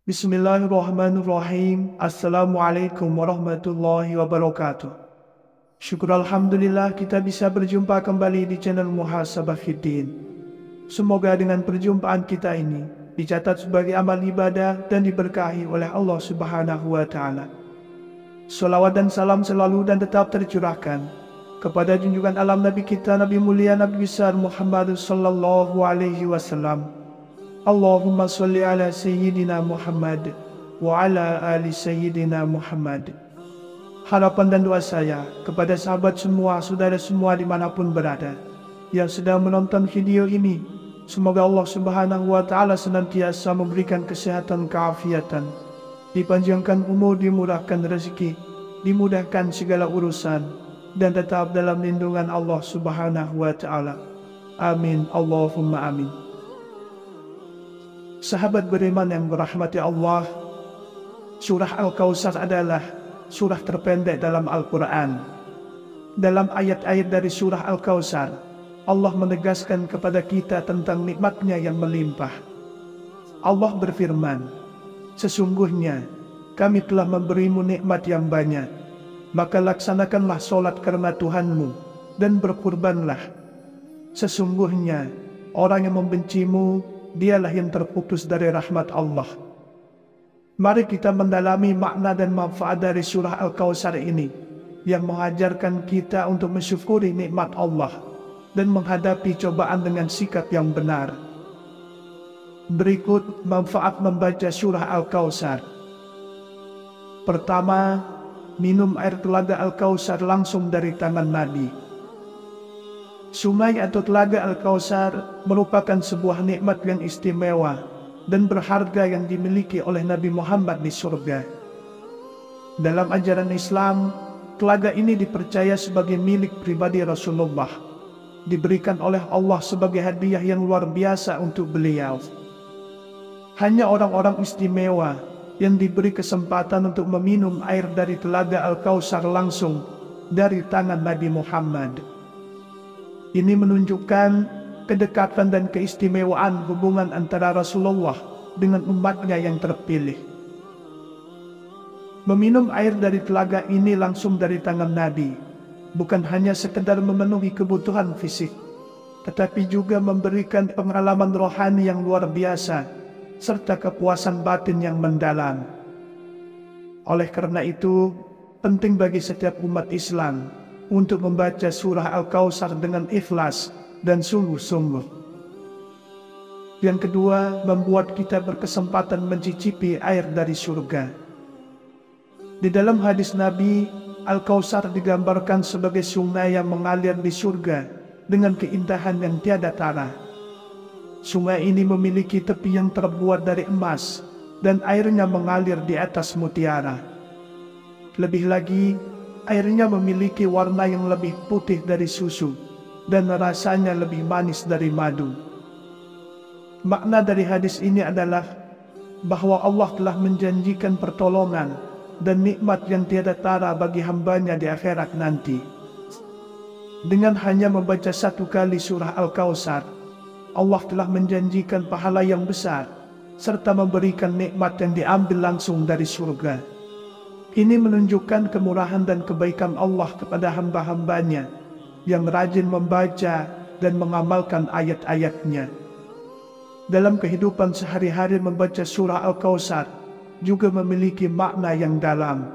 Bismillahirrahmanirrahim. Assalamualaikum warahmatullahi wabarakatuh. Syukur Alhamdulillah kita bisa berjumpa kembali di channel Muhasabah Fiddin. Semoga dengan perjumpaan kita ini dicatat sebagai amal ibadah dan diberkahi oleh Allah Subhanahu wa Ta'ala. Salawat dan salam selalu dan tetap tercurahkan kepada junjungan alam Nabi kita, Nabi mulia, Nabi besar Muhammad sallallahu alaihi wasallam. Allahumma salli ala Sayyidina Muhammad wa ala ali Sayyidina Muhammad. Harapan dan doa saya kepada sahabat semua, saudara semua dimanapun berada yang sedang menonton video ini, semoga Allah Subhanahu wa Ta'ala senantiasa memberikan kesehatan, keafiatan, dipanjangkan umur, dimurahkan rezeki, dimudahkan segala urusan, dan tetap dalam lindungan Allah Subhanahu wa Ta'ala. Amin, Allahumma amin. Sahabat beriman yang dirahmati Allah, surah Al-Kautsar adalah surah terpendek dalam Al-Quran. Dalam ayat-ayat dari surah Al-Kautsar, Allah menegaskan kepada kita tentang nikmat-Nya yang melimpah. Allah berfirman, sesungguhnya kami telah memberimu nikmat yang banyak, maka laksanakanlah solat karena Tuhanmu dan berkurbanlah. Sesungguhnya orang yang membencimu, dialah yang terputus dari rahmat Allah. Mari kita mendalami makna dan manfaat dari surah Al-Kautsar ini yang mengajarkan kita untuk mensyukuri nikmat Allah dan menghadapi cobaan dengan sikap yang benar. Berikut manfaat membaca surah Al-Kautsar. Pertama, minum air telaga Al-Kautsar langsung dari tangan Nabi. Sungai atau telaga Al-Kautsar merupakan sebuah nikmat yang istimewa dan berharga yang dimiliki oleh Nabi Muhammad di surga. Dalam ajaran Islam, telaga ini dipercaya sebagai milik pribadi Rasulullah, diberikan oleh Allah sebagai hadiah yang luar biasa untuk beliau. Hanya orang-orang istimewa yang diberi kesempatan untuk meminum air dari telaga Al-Kautsar langsung dari tangan Nabi Muhammad. Ini menunjukkan kedekatan dan keistimewaan hubungan antara Rasulullah dengan umatnya yang terpilih. Meminum air dari telaga ini langsung dari tangan Nabi bukan hanya sekedar memenuhi kebutuhan fisik, tetapi juga memberikan pengalaman rohani yang luar biasa serta kepuasan batin yang mendalam. Oleh karena itu, penting bagi setiap umat Islam untuk membaca surah Al-Kautsar dengan ikhlas dan sungguh-sungguh. Yang kedua, membuat kita berkesempatan mencicipi air dari surga. Di dalam hadis Nabi, Al-Kautsar digambarkan sebagai sungai yang mengalir di surga dengan keindahan yang tiada tara. Sungai ini memiliki tepi yang terbuat dari emas dan airnya mengalir di atas mutiara. Lebih lagi, airnya memiliki warna yang lebih putih dari susu dan rasanya lebih manis dari madu. Makna dari hadis ini adalah bahwa Allah telah menjanjikan pertolongan dan nikmat yang tiada tara bagi hambanya di akhirat nanti. Dengan hanya membaca satu kali surah Al-Kautsar, Allah telah menjanjikan pahala yang besar serta memberikan nikmat yang diambil langsung dari surga. Ini menunjukkan kemurahan dan kebaikan Allah kepada hamba-hambanya yang rajin membaca dan mengamalkan ayat-ayatnya. Dalam kehidupan sehari-hari, membaca surah Al-Kautsar juga memiliki makna yang dalam.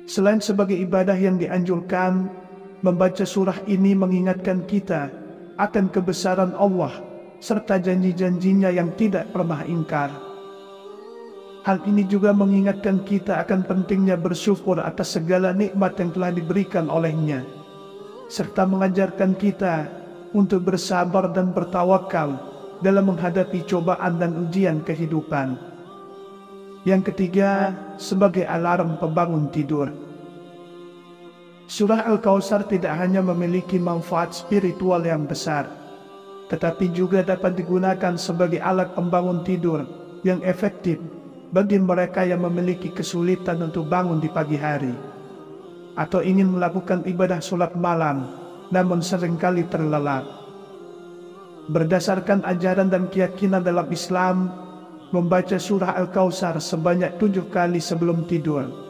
Selain sebagai ibadah yang dianjurkan, membaca surah ini mengingatkan kita akan kebesaran Allah serta janji-janjinya yang tidak pernah ingkar. Hal ini juga mengingatkan kita akan pentingnya bersyukur atas segala nikmat yang telah diberikan olehnya, serta mengajarkan kita untuk bersabar dan bertawakal dalam menghadapi cobaan dan ujian kehidupan. Yang ketiga, sebagai alarm pembangun tidur. Surah Al-Kautsar tidak hanya memiliki manfaat spiritual yang besar, tetapi juga dapat digunakan sebagai alat pembangun tidur yang efektif bagi mereka yang memiliki kesulitan untuk bangun di pagi hari, atau ingin melakukan ibadah sholat malam namun seringkali terlelap. Berdasarkan ajaran dan keyakinan dalam Islam, Membaca surah Al-Kautsar sebanyak 7 kali sebelum tidur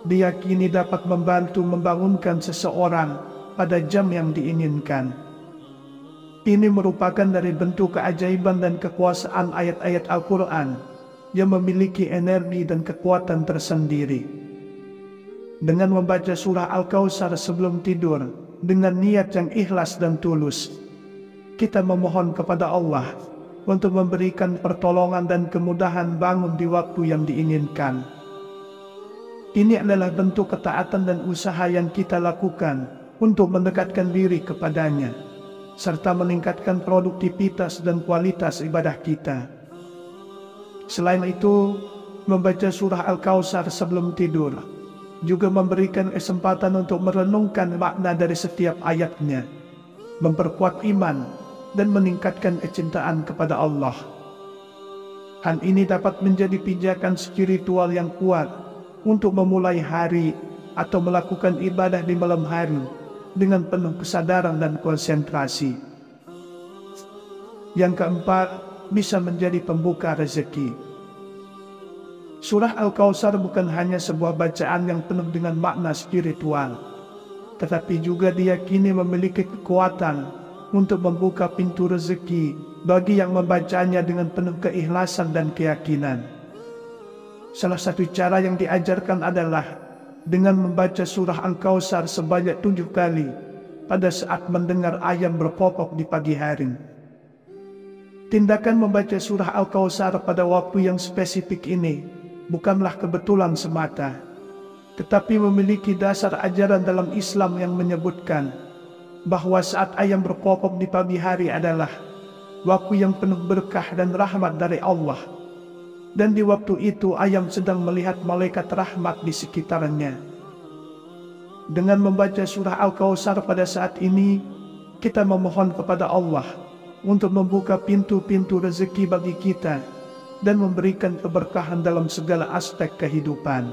diyakini dapat membantu membangunkan seseorang pada jam yang diinginkan. Ini merupakan dari bentuk keajaiban dan kekuasaan ayat-ayat Al-Quran yang memiliki energi dan kekuatan tersendiri. Dengan membaca surah Al-Kautsar sebelum tidur dengan niat yang ikhlas dan tulus, kita memohon kepada Allah untuk memberikan pertolongan dan kemudahan bangun di waktu yang diinginkan. Ini adalah bentuk ketaatan dan usaha yang kita lakukan untuk mendekatkan diri kepadanya, serta meningkatkan produktivitas dan kualitas ibadah kita. Selain itu, membaca surah Al-Kautsar sebelum tidur juga memberikan kesempatan untuk merenungkan makna dari setiap ayatnya, memperkuat iman, dan meningkatkan kecintaan kepada Allah. Hal ini dapat menjadi pijakan spiritual yang kuat untuk memulai hari atau melakukan ibadah di malam hari dengan penuh kesadaran dan konsentrasi. Yang keempat, bisa menjadi pembuka rezeki. Surah Al-Kautsar bukan hanya sebuah bacaan yang penuh dengan makna spiritual, tetapi juga diyakini memiliki kekuatan untuk membuka pintu rezeki bagi yang membacanya dengan penuh keikhlasan dan keyakinan. Salah satu cara yang diajarkan adalah dengan membaca surah Al-Kautsar sebanyak 7 kali pada saat mendengar ayam berkokok di pagi hari. Tindakan membaca surah Al-Kautsar pada waktu yang spesifik ini bukanlah kebetulan semata, tetapi memiliki dasar ajaran dalam Islam yang menyebutkan bahwa saat ayam berkokok di pagi hari adalah waktu yang penuh berkah dan rahmat dari Allah, dan di waktu itu ayam sedang melihat malaikat rahmat di sekitarnya. Dengan membaca surah Al-Kautsar pada saat ini, kita memohon kepada Allah untuk membuka pintu-pintu rezeki bagi kita dan memberikan keberkahan dalam segala aspek kehidupan.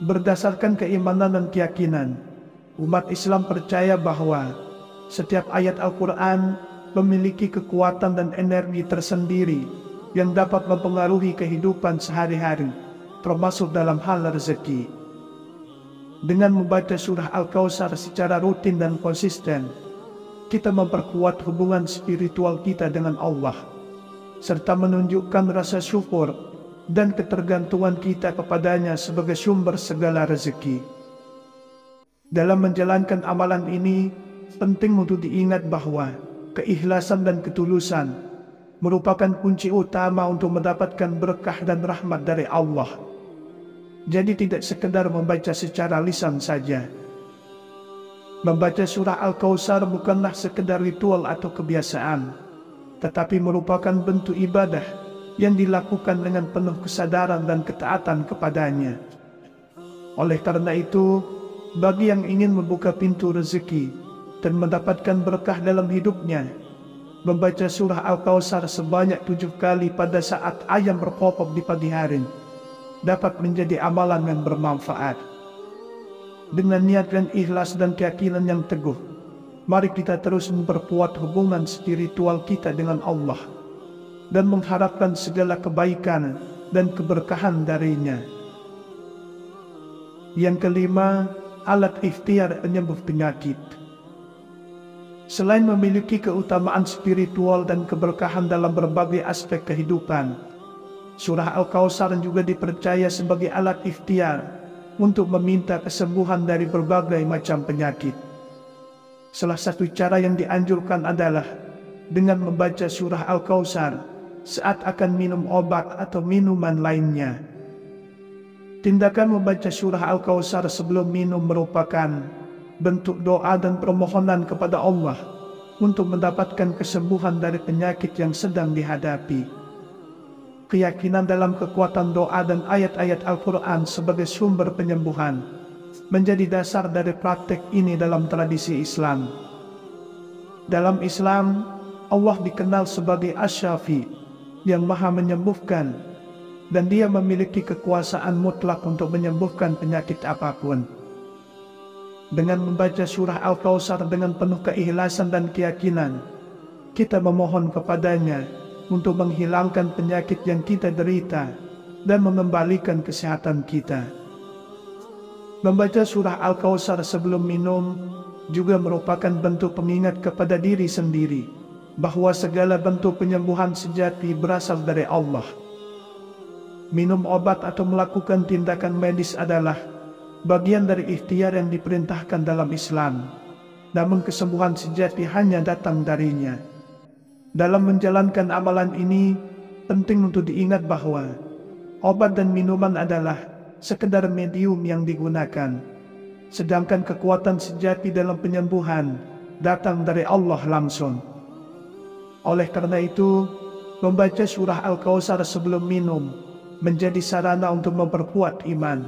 Berdasarkan keimanan dan keyakinan, umat Islam percaya bahwa setiap ayat Al-Quran memiliki kekuatan dan energi tersendiri yang dapat mempengaruhi kehidupan sehari-hari, termasuk dalam hal rezeki. Dengan membaca surah Al-Kautsar secara rutin dan konsisten, kita memperkuat hubungan spiritual kita dengan Allah, serta menunjukkan rasa syukur dan ketergantungan kita kepadanya sebagai sumber segala rezeki. Dalam menjalankan amalan ini, penting untuk diingat bahwa keikhlasan dan ketulusan merupakan kunci utama untuk mendapatkan berkah dan rahmat dari Allah. Jadi tidak sekedar membaca secara lisan saja. Membaca surah Al-Kautsar bukanlah sekedar ritual atau kebiasaan, tetapi merupakan bentuk ibadah yang dilakukan dengan penuh kesadaran dan ketaatan kepadanya. Oleh karena itu, bagi yang ingin membuka pintu rezeki dan mendapatkan berkah dalam hidupnya, membaca surah Al-Kautsar sebanyak 7 kali pada saat ayam berkokok di pagi hari dapat menjadi amalan yang bermanfaat. Dengan niat dan ikhlas dan keyakinan yang teguh, mari kita terus memperkuat hubungan spiritual kita dengan Allah dan mengharapkan segala kebaikan dan keberkahan darinya. Yang kelima, alat ikhtiar penyembuh penyakit. Selain memiliki keutamaan spiritual dan keberkahan dalam berbagai aspek kehidupan, surah Al-Kautsar juga dipercaya sebagai alat ikhtiar untuk meminta kesembuhan dari berbagai macam penyakit. Salah satu cara yang dianjurkan adalah dengan membaca surah Al-Kautsar saat akan minum obat atau minuman lainnya. Tindakan membaca surah Al-Kautsar sebelum minum merupakan bentuk doa dan permohonan kepada Allah untuk mendapatkan kesembuhan dari penyakit yang sedang dihadapi. Keyakinan dalam kekuatan doa dan ayat-ayat Al-Quran sebagai sumber penyembuhan menjadi dasar dari praktek ini dalam tradisi Islam. Dalam Islam, Allah dikenal sebagai Asy-Syafi, yang maha menyembuhkan, dan dia memiliki kekuasaan mutlak untuk menyembuhkan penyakit apapun. Dengan membaca surah Al-Kautsar dengan penuh keikhlasan dan keyakinan, kita memohon kepadanya untuk menghilangkan penyakit yang kita derita dan mengembalikan kesehatan kita. Membaca surah Al-Kautsar sebelum minum juga merupakan bentuk pengingat kepada diri sendiri bahwa segala bentuk penyembuhan sejati berasal dari Allah. Minum obat atau melakukan tindakan medis adalah bagian dari ikhtiar yang diperintahkan dalam Islam, namun kesembuhan sejati hanya datang darinya. Dalam menjalankan amalan ini, penting untuk diingat bahwa obat dan minuman adalah sekedar medium yang digunakan, sedangkan kekuatan sejati dalam penyembuhan datang dari Allah langsung. Oleh karena itu, membaca surah Al-Kautsar sebelum minum menjadi sarana untuk memperkuat iman,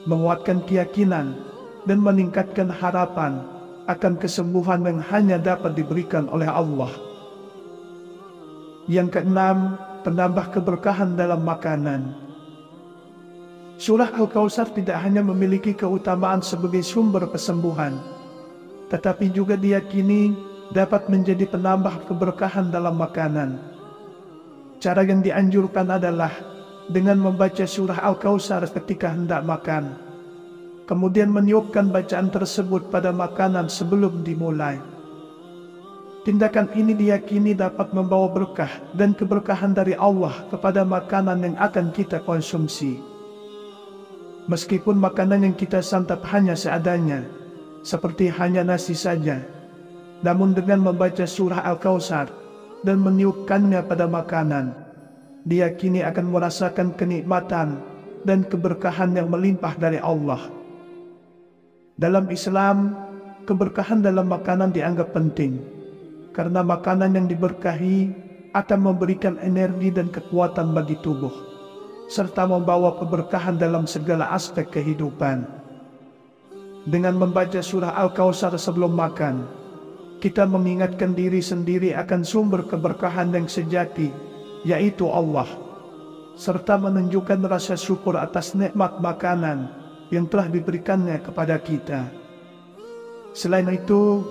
menguatkan keyakinan, dan meningkatkan harapan akan kesembuhan yang hanya dapat diberikan oleh Allah. Yang keenam, penambah keberkahan dalam makanan. Surah Al-Kautsar tidak hanya memiliki keutamaan sebagai sumber kesembuhan, tetapi juga diyakini dapat menjadi penambah keberkahan dalam makanan. Cara yang dianjurkan adalah dengan membaca surah Al-Kautsar ketika hendak makan, kemudian meniupkan bacaan tersebut pada makanan sebelum dimulai. Tindakan ini diyakini dapat membawa berkah dan keberkahan dari Allah kepada makanan yang akan kita konsumsi. Meskipun makanan yang kita santap hanya seadanya, seperti hanya nasi saja, namun dengan membaca surah Al-Kautsar dan meniupkannya pada makanan, diyakini akan merasakan kenikmatan dan keberkahan yang melimpah dari Allah. Dalam Islam, keberkahan dalam makanan dianggap penting, karena makanan yang diberkahi akan memberikan energi dan kekuatan bagi tubuh, serta membawa keberkahan dalam segala aspek kehidupan. Dengan membaca surah Al-Kautsar sebelum makan, kita mengingatkan diri sendiri akan sumber keberkahan yang sejati, yaitu Allah, serta menunjukkan rasa syukur atas nikmat makanan yang telah diberikannya kepada kita. Selain itu,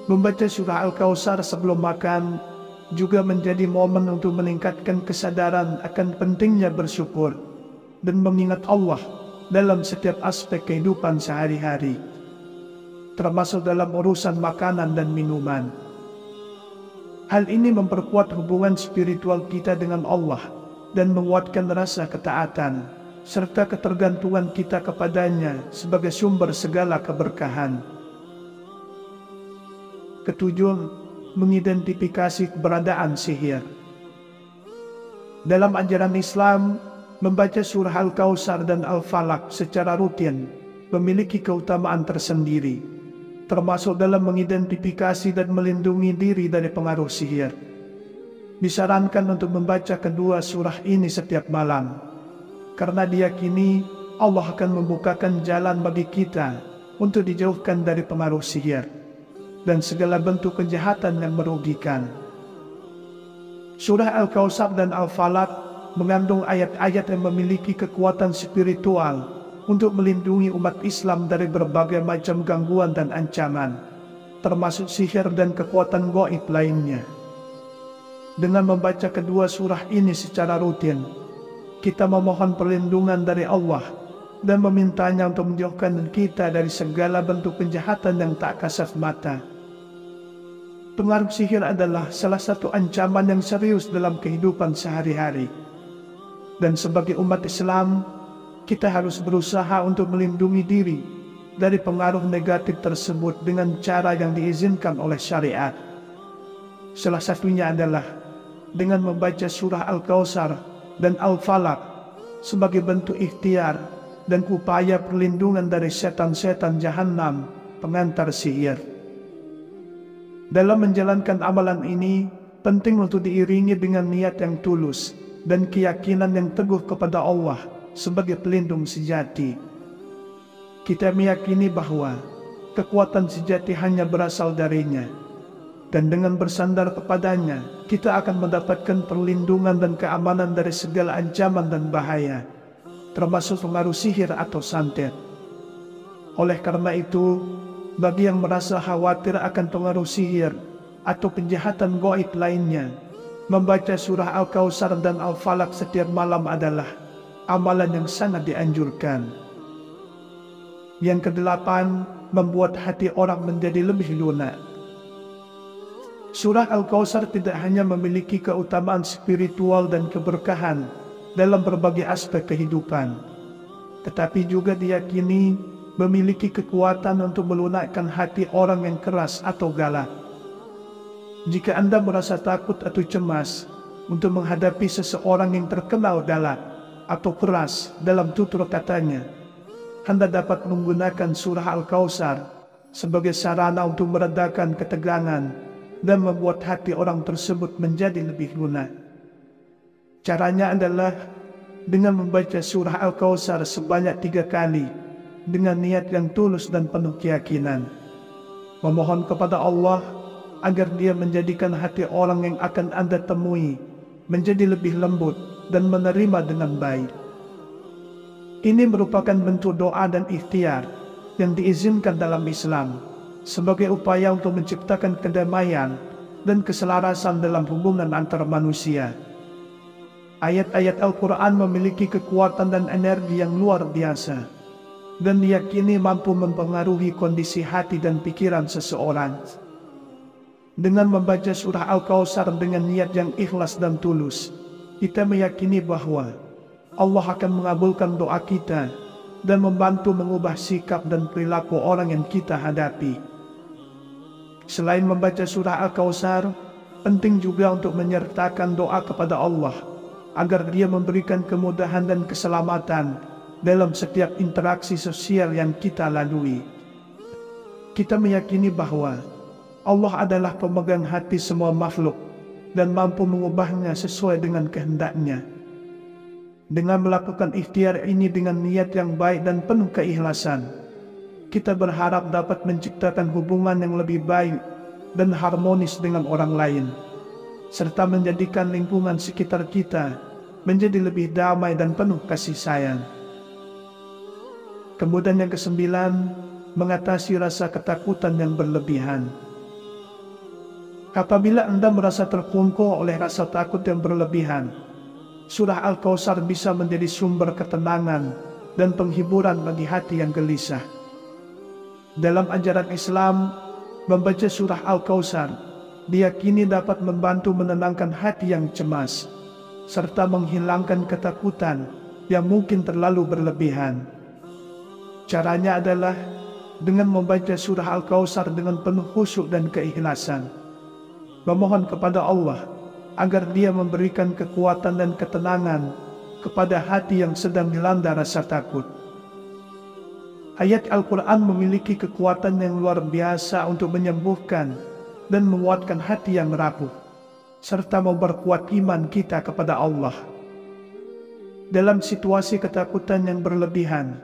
membaca surah Al-Kautsar sebelum makan juga menjadi momen untuk meningkatkan kesadaran akan pentingnya bersyukur dan mengingat Allah dalam setiap aspek kehidupan sehari-hari, termasuk dalam urusan makanan dan minuman. Hal ini memperkuat hubungan spiritual kita dengan Allah dan menguatkan rasa ketaatan serta ketergantungan kita kepadanya sebagai sumber segala keberkahan. Ketujuh, mengidentifikasi keberadaan sihir. Dalam ajaran Islam, membaca surah Al-Kautsar dan Al-Falaq secara rutin memiliki keutamaan tersendiri, termasuk dalam mengidentifikasi dan melindungi diri dari pengaruh sihir. Disarankan untuk membaca kedua surah ini setiap malam, karena diyakini Allah akan membukakan jalan bagi kita untuk dijauhkan dari pengaruh sihir dan segala bentuk kejahatan yang merugikan. Surah Al-Kautsar dan Al-Falaq mengandung ayat-ayat yang memiliki kekuatan spiritual untuk melindungi umat Islam dari berbagai macam gangguan dan ancaman, termasuk sihir dan kekuatan gaib lainnya. Dengan membaca kedua surah ini secara rutin, kita memohon perlindungan dari Allah dan memintanya untuk menjauhkan kita dari segala bentuk kejahatan yang tak kasat mata. Pengaruh sihir adalah salah satu ancaman yang serius dalam kehidupan sehari-hari. Dan sebagai umat Islam, kita harus berusaha untuk melindungi diri dari pengaruh negatif tersebut dengan cara yang diizinkan oleh syariat. Salah satunya adalah dengan membaca surah Al-Kautsar dan Al-Falaq sebagai bentuk ikhtiar dan upaya perlindungan dari setan-setan jahanam pengantar sihir. Dalam menjalankan amalan ini, penting untuk diiringi dengan niat yang tulus dan keyakinan yang teguh kepada Allah sebagai pelindung sejati. Kita meyakini bahwa kekuatan sejati hanya berasal darinya, dan dengan bersandar kepadanya, kita akan mendapatkan perlindungan dan keamanan dari segala ancaman dan bahaya, termasuk pengaruh sihir atau santet. Oleh karena itu, bagi yang merasa khawatir akan pengaruh sihir atau kejahatan gaib lainnya, Membaca surah Al-Kautsar dan Al-Falaq setiap malam adalah amalan yang sangat dianjurkan. Yang kedelapan, membuat hati orang menjadi lebih lunak. Surah Al-Kautsar tidak hanya memiliki keutamaan spiritual dan keberkahan dalam berbagai aspek kehidupan, tetapi juga diyakini memiliki kekuatan untuk melunakkan hati orang yang keras atau galak. Jika Anda merasa takut atau cemas untuk menghadapi seseorang yang terkenal galak atau keras dalam tutur katanya, Anda dapat menggunakan surah Al-Kautsar sebagai sarana untuk meredakan ketegangan dan membuat hati orang tersebut menjadi lebih lunak. Caranya adalah dengan membaca surah Al-Kautsar sebanyak 3 kali dengan niat yang tulus dan penuh keyakinan. Memohon kepada Allah agar Dia menjadikan hati orang yang akan Anda temui menjadi lebih lembut dan menerima dengan baik. Ini merupakan bentuk doa dan ikhtiar yang diizinkan dalam Islam sebagai upaya untuk menciptakan kedamaian dan keselarasan dalam hubungan antar manusia. Ayat-ayat Al-Quran memiliki kekuatan dan energi yang luar biasa dan diyakini mampu mempengaruhi kondisi hati dan pikiran seseorang. Dengan membaca surah Al-Kautsar dengan niat yang ikhlas dan tulus, kita meyakini bahwa Allah akan mengabulkan doa kita dan membantu mengubah sikap dan perilaku orang yang kita hadapi. Selain membaca surah Al-Kautsar, penting juga untuk menyertakan doa kepada Allah agar Dia memberikan kemudahan dan keselamatan dalam setiap interaksi sosial yang kita lalui. Kita meyakini bahwa Allah adalah pemegang hati semua makhluk dan mampu mengubahnya sesuai dengan kehendaknya. Dengan melakukan ikhtiar ini dengan niat yang baik dan penuh keikhlasan, kita berharap dapat menciptakan hubungan yang lebih baik dan harmonis dengan orang lain, serta menjadikan lingkungan sekitar kita menjadi lebih damai dan penuh kasih sayang. Kemudian yang kesembilan, mengatasi rasa ketakutan yang berlebihan. Apabila Anda merasa terkungkung oleh rasa takut yang berlebihan, surah Al-Kautsar bisa menjadi sumber ketenangan dan penghiburan bagi hati yang gelisah. Dalam ajaran Islam, membaca surah Al-Kautsar diyakini dapat membantu menenangkan hati yang cemas, serta menghilangkan ketakutan yang mungkin terlalu berlebihan. Caranya adalah dengan membaca surah Al-Kautsar dengan penuh khusyuk dan keikhlasan, memohon kepada Allah agar Dia memberikan kekuatan dan ketenangan kepada hati yang sedang dilanda rasa takut. Ayat Al-Quran memiliki kekuatan yang luar biasa untuk menyembuhkan dan menguatkan hati yang rapuh, serta memperkuat iman kita kepada Allah. Dalam situasi ketakutan yang berlebihan,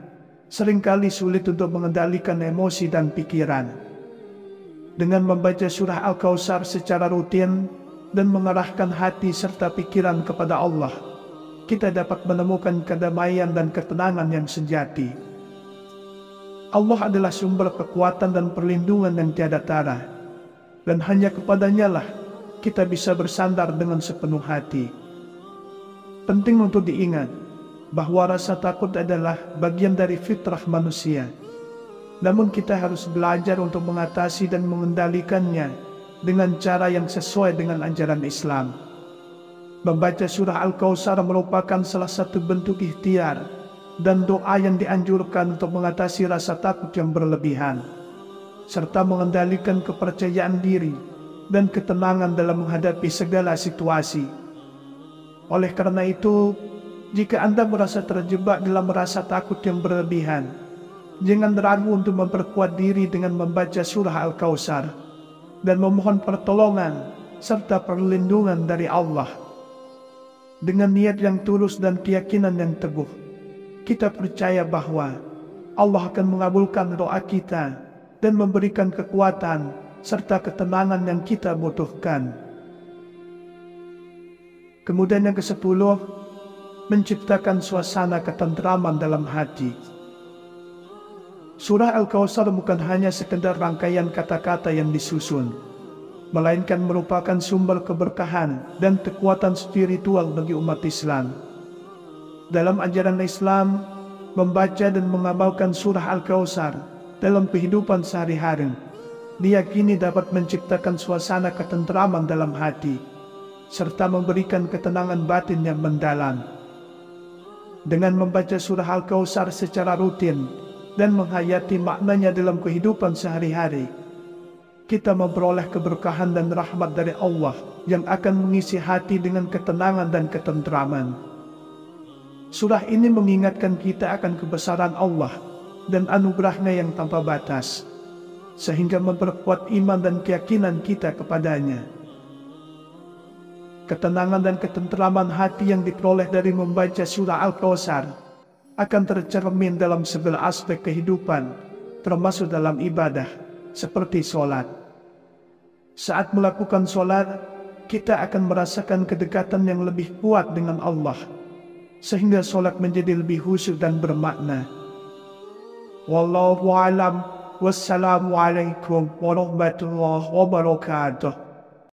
seringkali sulit untuk mengendalikan emosi dan pikiran. Dengan membaca surah Al-Kautsar secara rutin dan mengarahkan hati serta pikiran kepada Allah, kita dapat menemukan kedamaian dan ketenangan yang sejati. Allah adalah sumber kekuatan dan perlindungan yang tiada tara, dan hanya kepadanya lah kita bisa bersandar dengan sepenuh hati. Penting untuk diingat bahwa rasa takut adalah bagian dari fitrah manusia. Namun kita harus belajar untuk mengatasi dan mengendalikannya dengan cara yang sesuai dengan ajaran Islam. Membaca surah Al-Kautsar merupakan salah satu bentuk ikhtiar dan doa yang dianjurkan untuk mengatasi rasa takut yang berlebihan, serta mengendalikan kepercayaan diri dan ketenangan dalam menghadapi segala situasi. Oleh karena itu, jika Anda merasa terjebak dalam rasa takut yang berlebihan, jangan ragu untuk memperkuat diri dengan membaca surah Al-Kautsar dan memohon pertolongan serta perlindungan dari Allah. Dengan niat yang tulus dan keyakinan yang teguh, kita percaya bahwa Allah akan mengabulkan doa kita dan memberikan kekuatan serta ketenangan yang kita butuhkan. Kemudian yang ke-10, menciptakan suasana ketentraman dalam hati. Surah Al-Kautsar bukan hanya sekedar rangkaian kata-kata yang disusun, melainkan merupakan sumber keberkahan dan kekuatan spiritual bagi umat Islam. Dalam ajaran Islam, membaca dan mengamalkan surah Al-Kautsar dalam kehidupan sehari-hari diyakini dapat menciptakan suasana ketentraman dalam hati, serta memberikan ketenangan batin yang mendalam. Dengan membaca surah Al-Kautsar secara rutin dan menghayati maknanya dalam kehidupan sehari-hari, kita memperoleh keberkahan dan rahmat dari Allah yang akan mengisi hati dengan ketenangan dan ketentraman. Surah ini mengingatkan kita akan kebesaran Allah dan anugerahnya yang tanpa batas, sehingga memperkuat iman dan keyakinan kita kepadanya. Ketenangan dan ketentraman hati yang diperoleh dari membaca surah Al-Kautsar akan tercermin dalam segala aspek kehidupan, termasuk dalam ibadah, seperti sholat. Saat melakukan sholat, kita akan merasakan kedekatan yang lebih kuat dengan Allah, sehingga sholat menjadi lebih khusyuk dan bermakna. Wallahu a'lam. Wassalamualaikum warahmatullahi wabarakatuh.